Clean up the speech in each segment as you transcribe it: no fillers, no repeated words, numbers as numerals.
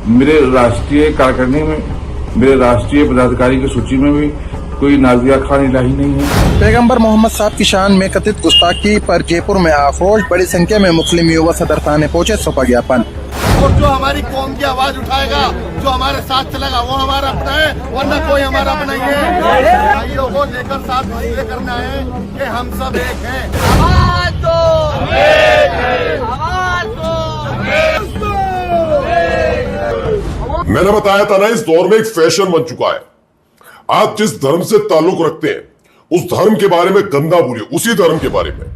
मेरे राष्ट्रीय कार्यकारिणी में, मेरे राष्ट्रीय पदाधिकारी की सूची में भी कोई नाजिया खान इलाही नहीं है। पैगंबर मोहम्मद साहब की शान में कथित गुस्ताखी पर जयपुर में आक्रोश, बड़ी संख्या में मुस्लिम युवा सदर थाने पहुंचे, सौंपा ज्ञापन। और जो हमारी कौम की आवाज उठाएगा, जो हमारे साथ चलेगा, वो हमारा अपना है, वरना कोई हमारा अपना नहीं है। भाइयों को लेकर साथ इसलिए करना है कि हम सब एक हैं। आवाज दो, आवाज दो। मैंने बताया था ना, इस दौर में एक फैशन बन चुका है। आप जिस धर्म से ताल्लुक रखते हैं उस धर्म के बारे में गंदा बोलिए, उसी धर्म के बारे में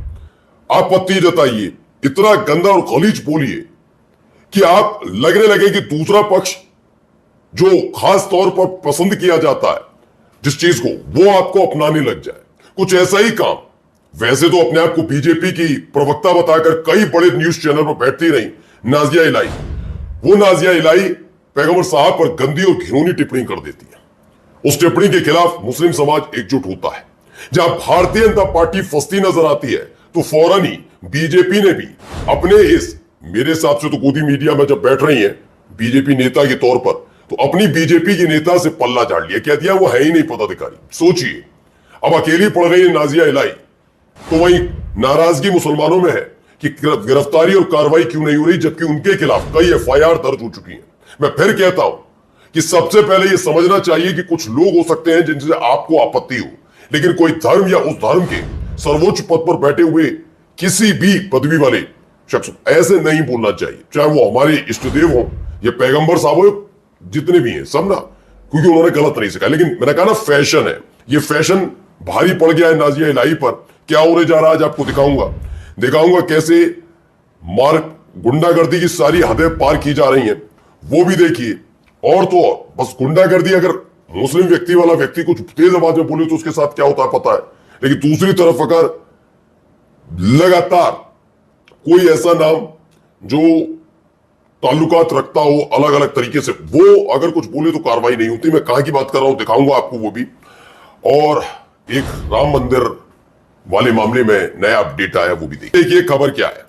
आपत्ति जताइए, इतना गंदा और खलीज बोलिए कि आप लगने लगे कि दूसरा पक्ष जो खास तौर पर पसंद किया जाता है जिस चीज को, वो आपको अपनाने लग जाए। कुछ ऐसा ही काम। वैसे तो अपने आप को बीजेपी की प्रवक्ता बताकर कई बड़े न्यूज चैनल पर बैठती रही नाजिया इलाही। वो नाजिया इलाही पैगंबर साहब पर गंदी और घिनौनी टिप्पणी कर देती है। उस टिप्पणी के खिलाफ मुस्लिम समाज एकजुट होता है। जहां भारतीय जनता पार्टी फंसती नजर आती है तो फौरन ही बीजेपी ने भी अपने इस, मेरे हिसाब से तो गोदी मीडिया में जब बैठ रही है बीजेपी नेता के तौर पर, तो अपनी बीजेपी की नेता से पल्ला झाड़ लिया, कह दिया वो है ही नहीं पदाधिकारी। सोचिए, अब अकेली पड़ रही है नाजिया इलाही, तो वही नाराजगी मुसलमानों में है कि गिरफ्तारी और कार्रवाई क्यों नहीं हो रही, जबकि उनके खिलाफ कई एफआईआर दर्ज हो चुकी है। मैं फिर कहता हूं कि सबसे पहले यह समझना चाहिए कि कुछ लोग हो सकते हैं जिनसे आपको आपत्ति हो, लेकिन कोई धर्म या उस धर्म के सर्वोच्च पद पर बैठे हुए किसी भी पदवी वाले शख्स ऐसे नहीं बोलना चाहिए, चाहे वो हमारे इष्ट देव हो या पैगंबर साहब हो, जितने भी हैं सब ना, क्योंकि उन्होंने गलत नहीं सिखाया। लेकिन मैंने कहा ना, फैशन है, ये फैशन भारी पड़ गया है नाजिया इलाही पर। क्या होने जा रहा है आज आपको दिखाऊंगा कैसे मार गुंडागर्दी की सारी हदें पार की जा रही हैं, वो भी देखिए। और तो और, बस गुंडागर्दी अगर मुस्लिम व्यक्ति वाला व्यक्ति कुछ तेज आवाज में बोले तो उसके साथ क्या होता है पता है, लेकिन दूसरी तरफ अगर लगातार कोई ऐसा नाम जो ताल्लुकात रखता हो अलग अलग तरीके से, वो अगर कुछ बोले तो कार्रवाई नहीं होती। मैं कहां की बात कर रहा हूं दिखाऊंगा आपको वो भी। और एक राम मंदिर वाले मामले में नया अपडेट आया, वो भी देखिए। खबर क्या है,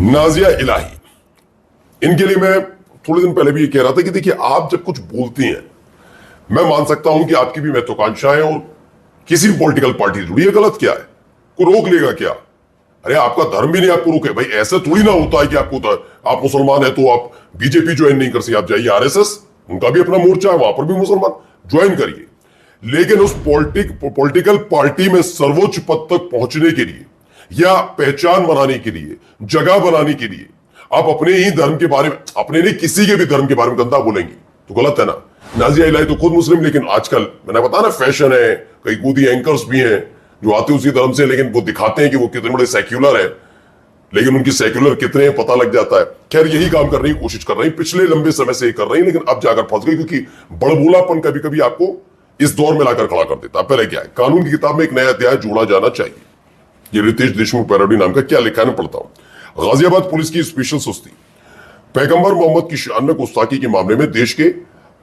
नाजिया इलाही, इनके लिए मैं थोड़े दिन पहले भी ये कह रहा था कि देखिए, आप जब कुछ बोलती हैं, मैं मान सकता हूं कि आपकी भी महत्वाकांक्षाएं और किसी भी पॉलिटिकल पार्टी से जुड़ी है, गलत क्या है, को रोक लेगा क्या? अरे आपका धर्म भी नहीं आपको रोके भाई। ऐसा थोड़ी ना होता है कि आप मुसलमान है तो आप बीजेपी ज्वाइन नहीं कर सकते, आप जाइए आरएसएस, उनका भी अपना मोर्चा है, वहां पर भी मुसलमान ज्वाइन करिए। लेकिन उस पॉलिटिकल पार्टी में सर्वोच्च पद तक पहुंचने के लिए या पहचान बनाने के लिए, जगह बनाने के लिए आप अपने ही धर्म के बारे में, अपने नहीं किसी के भी धर्म के बारे में गंदा बोलेंगे तो गलत है ना। नाजिया इलाही तो खुद मुस्लिम, लेकिन आजकल मैंने बताया ना, फैशन है, कई गोदी एंकर्स भी हैं जो आते उसी धर्म से, लेकिन वो दिखाते हैं कि वो कितने बड़े सेक्युलर है, लेकिन उनकी सेक्युलर कितने हैं पता लग जाता है। खैर, यही काम कर रही, कोशिश कर रही, पिछले लंबे समय से ये कर रही, लेकिन अब जाकर फंस गई, क्योंकि बड़बोलापन कभी कभी आपको इस दौर में लाकर खड़ा कर देता है। पहले क्या है, कानून की किताब में एक नया अध्याय जोड़ा जाना चाहिए। ये रितेश देशमुख पैरोडी नाम का क्या लिखा है, मैं पढ़ता हूं। गाजियाबाद पुलिस की स्पेशल सुस्ती, पैगंबर मोहम्मद की शान में गुस्ताखी के मामले में देश के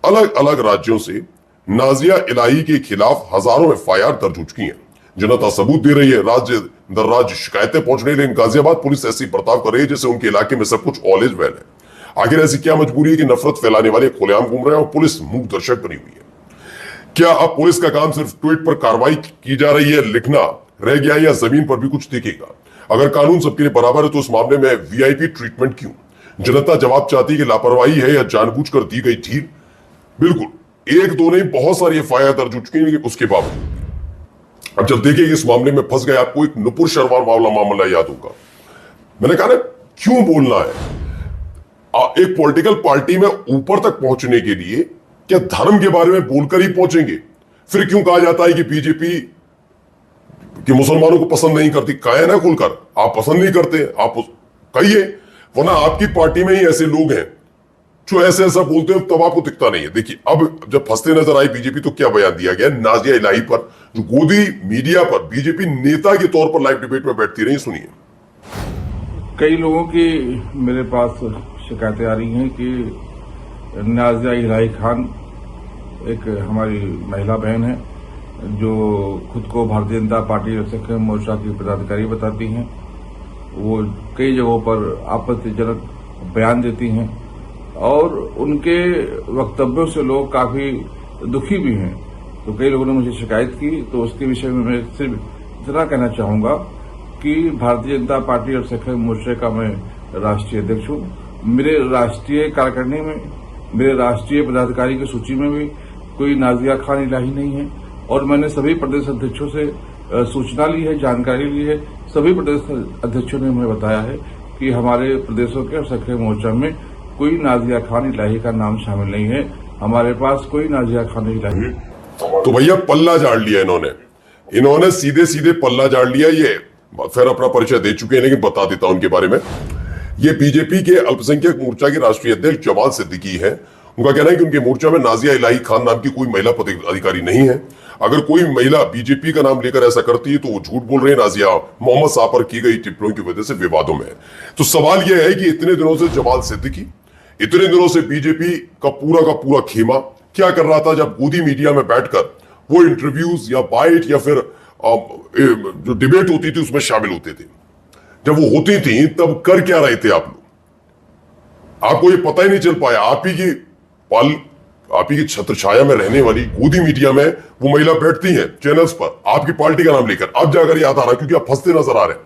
अलग अलग राज्यों से नाजिया इलाही के खिलाफ हजारों एफआईआर दर्ज हो चुकी हैं। जनता सबूत दे रही है, राज्य दर राज्य शिकायतें पहुंच रही है, लेकिन गाजियाबाद पुलिस ऐसी बर्ताव कर रही है जैसे उनके इलाके में सब कुछ ऑल इज वेल है। आखिर ऐसी क्या मजबूरी है कि नफरत फैलाने वाले खुलेआम घूम रहे हैं और पुलिस मूक दर्शक बनी हुई है? क्या अब पुलिस का काम सिर्फ ट्वीट पर कार्रवाई की जा रही है लिखना रह गया, या जमीन पर भी कुछ दिखेगा? अगर कानून सबके लिए बराबर है तो इस मामले में वीआईपी ट्रीटमेंट क्यों? जनता जवाब चाहती है कि लापरवाही है या जानबूझकर दी गई ढील? बिल्कुल, एक दो नहीं, बहुत सारी एफआईआर दर्ज हो चुकी है, लेकिन उसके बावजूद अब जब देखिए इस मामले में फंस गए, आपको एक नुपुर शर्मा वाला मामला याद होगा। मैंने कहा ना, क्यों बोलना है? एक पॉलिटिकल पार्टी में ऊपर तक पहुंचने के लिए क्या धर्म के बारे में बोलकर ही पहुंचेंगे? फिर क्यों कहा जाता है कि बीजेपी कि मुसलमानों को पसंद नहीं करती? कहे ना खुलकर, आप पसंद नहीं करते, आप कहिए, वरना आपकी पार्टी में ही ऐसे लोग हैं जो ऐसे ऐसा बोलते हैं, तब आपको दिखता नहीं है। देखिए, अब जब फंसते नजर आई बीजेपी तो क्या बयान दिया गया नाजिया इलाही पर, जो गोदी मीडिया पर बीजेपी नेता के तौर पर लाइव डिबेट में बैठती रही। सुनिए। कई लोगों की मेरे पास शिकायतें आ रही हैं कि नाजिया इलाही खान एक हमारी महिला बहन है जो खुद को भारतीय जनता पार्टी रक्षक मोर्चा की पदाधिकारी बताती हैं। वो कई जगहों पर आपत्तिजनक बयान देती हैं और उनके वक्तव्यों से लोग काफी दुखी भी हैं। तो कई लोगों ने मुझे शिकायत की, तो उसके विषय में मैं सिर्फ इतना कहना चाहूंगा कि भारतीय जनता पार्टी और सखी मोर्चे का मैं राष्ट्रीय अध्यक्ष हूं। मेरे राष्ट्रीय कार्यकारिणी में, मेरे राष्ट्रीय पदाधिकारी की सूची में भी कोई नाजिया खान इलाही नहीं है और मैंने सभी प्रदेश अध्यक्षों से सूचना ली है, जानकारी ली है। सभी प्रदेश अध्यक्षों ने मुझे बताया है कि हमारे प्रदेशों के और सखी मोर्चा में कोई नाजिया खान इलाही का नाम शामिल नहीं है। हमारे पास कोई नाजिया खान इलाही। तो भैया पल्ला झाड़ लिया इन्होंने सीधे सीधे पल्ला झाड़ लिया। ये फिर अपना परिचय दे चुके हैं, लेकिन बता देता हूं उनके बारे में। ये बीजेपी के अल्पसंख्यक मोर्चा के राष्ट्रीय अध्यक्ष जमाल सिद्दीकी है। उनका कहना है कि उनके मोर्चा में नाजिया इलाही खान नाम की कोई महिला पदाधिकारी नहीं है। अगर कोई महिला बीजेपी का नाम लेकर ऐसा करती है तो वो झूठ बोल रहे हैं। नाजिया मोहम्मद साहब पर की गई टिप्पणियों की वजह से विवादों में है। तो सवाल यह है कि इतने दिनों से जमाल सिद्दीकी, इतने दिनों से बीजेपी का पूरा खेमा क्या कर रहा था, जब गोदी मीडिया में बैठकर वो इंटरव्यूज या बाइट या फिर जो डिबेट होती थी उसमें शामिल होते थे। जब वो होती थी तब कर क्या रहे थे आप लोग? आपको ये पता ही नहीं चल पाया। आप ही की छत्र छाया में रहने वाली गोदी मीडिया में वो महिला बैठती हैं चैनल्स पर आपकी पार्टी का नाम लेकर। अब जाकर याद आ रहा, क्योंकि आप फंसते नजर आ रहे हैं।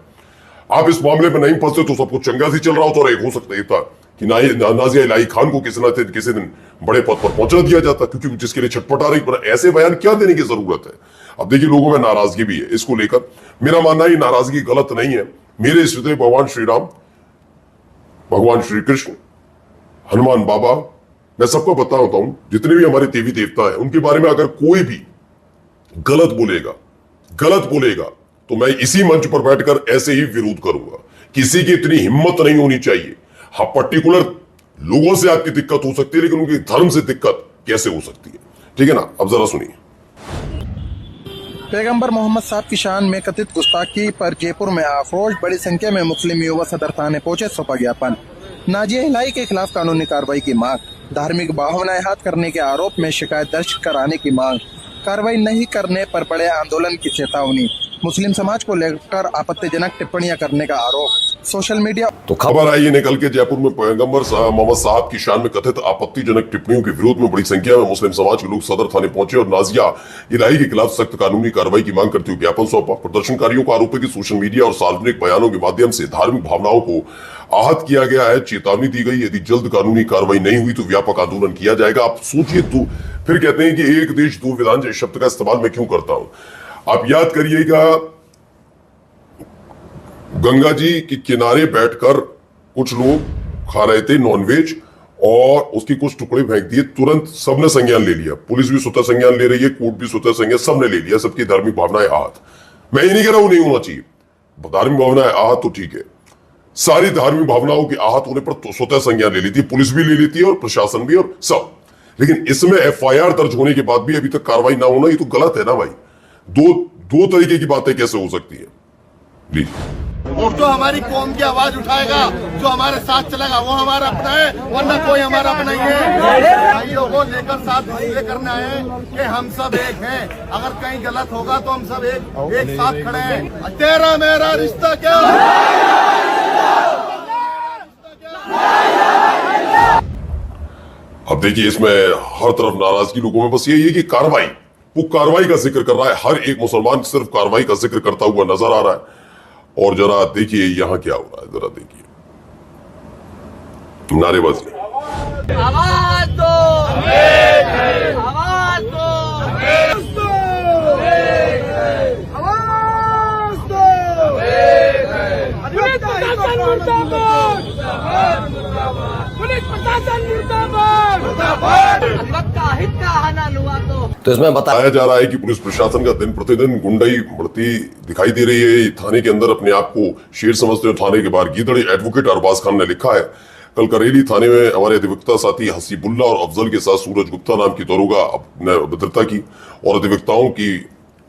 आप इस मामले में नहीं फंसते तो सब कुछ चंगा से चल रहा होता, और एक हो सकता था कि नाजिया इलाही खान को किसी दिन बड़े पद पर पहुंचा दिया जाता, क्योंकि जिसके लिए छटपटा रही। पर ऐसे बयान क्या देने की जरूरत है? अब देखिए, लोगों में नाराजगी भी है इसको लेकर। मेरा मानना है नाराजगी गलत नहीं है। मेरे हृदय भगवान श्री राम, भगवान श्री कृष्ण, हनुमान बाबा, मैं सबको बताता हूं, जितने भी हमारे देवी देवता हैं उनके बारे में अगर कोई भी गलत बोलेगा तो मैं इसी मंच पर बैठकर ऐसे ही विरोध करूंगा। किसी की इतनी हिम्मत नहीं होनी चाहिए। हाँ, पर्टिकुलर लोगों से आपकी दिक्कत हो सकती है, लेकिन उनकी धर्म से दिक्कत कैसे हो सकती है? ठीक है ना? अब जरा सुनिए। पैगंबर मोहम्मद साहब की शान में कथित गुस्ताखी पर जयपुर में आक्रोश, बड़ी संख्या में मुस्लिम युवा सदर थाने पहुंचे, सौंपा ज्ञापन। नाजिया इलाही के खिलाफ कानूनी कार्रवाई की मांग, धार्मिक भावनाएं हाथ करने के आरोप में शिकायत दर्ज कराने की मांग, कार्रवाई नहीं करने पर बड़े आंदोलन की चेतावनी, मुस्लिम समाज को लेकर आपत्तिजनक टिप्पणियां करने का आरोप, सोशल मीडिया। तो खबर आई है निकल के, जयपुर में पैगंबर मोहम्मद साहब की शान में कथित आपत्तिजनक टिप्पणियों के विरोध में बड़ी संख्या में मुस्लिम समाज के लोग सदर थाने पहुंचे और नाजिया इलाही के खिलाफ सख्त कानूनी कार्रवाई की मांग करते हुए ज्ञापन सौंपा। प्रदर्शनकारियों का आरोप है कि सोशल मीडिया और सार्वजनिक बयानों के माध्यम से धार्मिक भावनाओं को आहत किया गया है। चेतावनी दी गई, यदि जल्द कानूनी कार्रवाई नहीं हुई तो व्यापक आंदोलन किया जाएगा। आप सोचिए, तो फिर कहते हैं कि एक देश दो विधान शब्द का इस्तेमाल मैं क्यों करता हूं? आप याद करिएगा, गंगा जी के किनारे बैठकर कुछ लोग खा रहे थे नॉनवेज और उसकी कुछ टुकड़े फेंक दिए। तुरंत सबने संज्ञान ले लिया, पुलिस भी स्वतः संज्ञान ले रही है, कोर्ट भी स्वतः संज्ञान, सबने ले लिया। सबकी धार्मिक भावनाएं आहत। मैं ये नहीं कह रहा हूं नहीं होना चाहिए, धार्मिक भावनाएं आहत तो ठीक है। सारी धार्मिक भावनाओं के आहत होने पर तो स्वतः संज्ञान ले लेती है, पुलिस भी ले लेती है और प्रशासन भी और सब। लेकिन इसमें FIR दर्ज होने के बाद भी अभी तक कार्रवाई ना होना, ये तो गलत है ना भाई। दो तरीके की बातें कैसे हो सकती है? लीजिए, और जो हमारी कौम की आवाज उठाएगा, जो हमारे साथ चलेगा, वो हमारा अपना है, वरना कोई हमारा अपना नहीं है। भाइयों को लेकर साथ इसलिए करना है कि हम सब एक हैं। अगर कहीं गलत होगा तो हम सब एक साथ खड़े हैं। तेरा मेरा रिश्ता क्या? अब देखिए, इसमें हर तरफ नाराजगी लोगों में बस यही है कि वो कार्रवाई का जिक्र कर रहा है। हर एक मुसलमान सिर्फ कार्रवाई का जिक्र करता हुआ नजर आ रहा है। और जरा देखिए यहां क्या हो रहा है, जरा देखिए नारेबाजी। आवाज दो, आवाज दो, आवाज दो। पुलिस प्रशासन मुर्दाबाद, पुलिस प्रशासन मुर्दाबाद। का हित का हाना हुआ तो इसमें बताया जा रहा है कि पुलिस प्रशासन का दिन प्रतिदिन गुंडाई बढ़ती दिखाई दे रही है। थाने के अंदर अपने आप को शेर समझते हुए थाने के बाहर गीदड़। एडवोकेट अरबाज खान ने लिखा है, कल करेली थाने में हमारे अधिवक्ता साथी हसीबुल्ला और अफजल के साथ सूरज गुप्ता नाम की दरोगा ने भद्रता की और अधिवक्ताओं की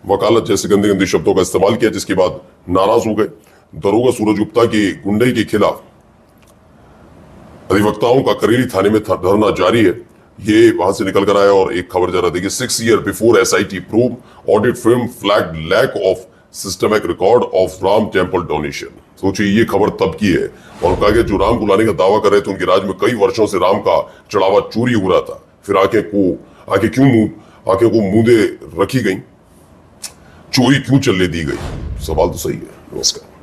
वकालत जैसे गंदे गंदे शब्दों का इस्तेमाल किया, जिसके बाद नाराज हो गए। दरोगा सूरज गुप्ता की गुंडाई के खिलाफ अधिवक्ताओं का करेली थाने में धरना जारी है। ये वहां से निकल कर आया। और एक खबर जरा देखिए, 6 years before SIT probe, audit firm flagged lack of systemic record of Ram temple donation. सोचिए ये खबर तब की है। और कहा कि जो राम को लाने का दावा कर रहे थे उनके राज में कई वर्षों से राम का चढ़ावा चोरी हो रहा था, फिर आंखें को मूंदे रखी गई, चोरी क्यों चलने दी गई? सवाल तो सही है। नमस्कार।